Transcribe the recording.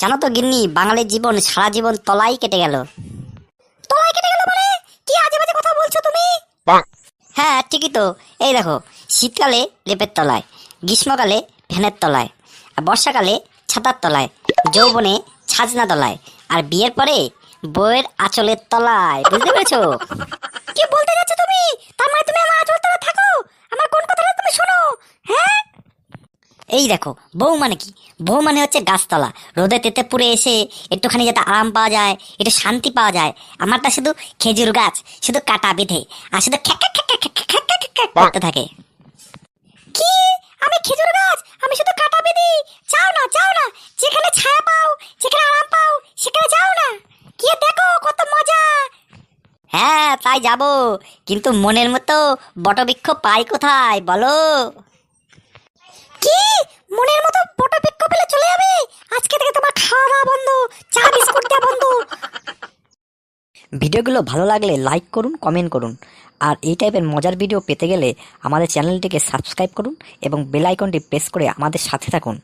জানো তো গিন্নি, বাঙালির জীবন সারা জীবন তলাই কেটে গেল। তলাই কেটে গেল মানে? কি আজে বাজে কথা বলছো তুমি? হ্যাঁ ঠিকই তো। এই দেখো, শীতকালে লেপের তলায়, গ্রীষ্মকালে ফ্যানের তলায়, আর বর্ষাকালে ছাতার তলায়, যৌবনে ছাজনা তলায়, আর বিয়ের পরে বউয়ের আঁচলের তলায়। বুঝতে পেরেছো? কি বলতে যাচ্ছ তুমি? তার মানে তুমি আমার আঁচল তলায় থাকো? আমার কোন কথাটা তুমি শোনো? হ্যাঁ, এই দেখো, বউ মানে কি? বউ মানে হচ্ছে গাছতলা। রোদে তেতে পুড়ে এসে একটুখানি যাতে আরাম পাওয়া যায়, একটু শান্তি পাওয়া যায়। আমারটা শুধু খেজুর গাছ, শুধু কাটা বিধে, আর শুধু খ্যাক খ্যাক খ্যাক খ্যাক খ্যাক খ্যাক খ্যাক খ্যাক করতে থাকে। কি? আমি খেজুর গাছ? আমি শুধু কাটা বিধি? যাও না, যাও না, যেখানে ছায়া পাও, যেখানে আরাম পাও, সেখানে যাও না। গিয়ে দেখো কত মজা। হ্যাঁ তাই যাবো, কিন্তু মনের মতো বটবৃক্ষ পাই কোথায় বলো? কি? মনের মতো বটবৃক্ষ পেলে চলে যাবে? আজকে থেকে তোমার খাওয়া দাওয়া বন্ধ, চা বিস্কুট দেওয়া বন্ধ। ভিডিওগুলো ভালো লাগলে লাইক করুন, কমেন্ট করুন। আর এই টাইপের মজার ভিডিও পেতে গেলে আমাদের চ্যানেলটিকে সাবস্ক্রাইব করুন এবং বেল আইকনটি প্রেস করে আমাদের সাথে থাকুন।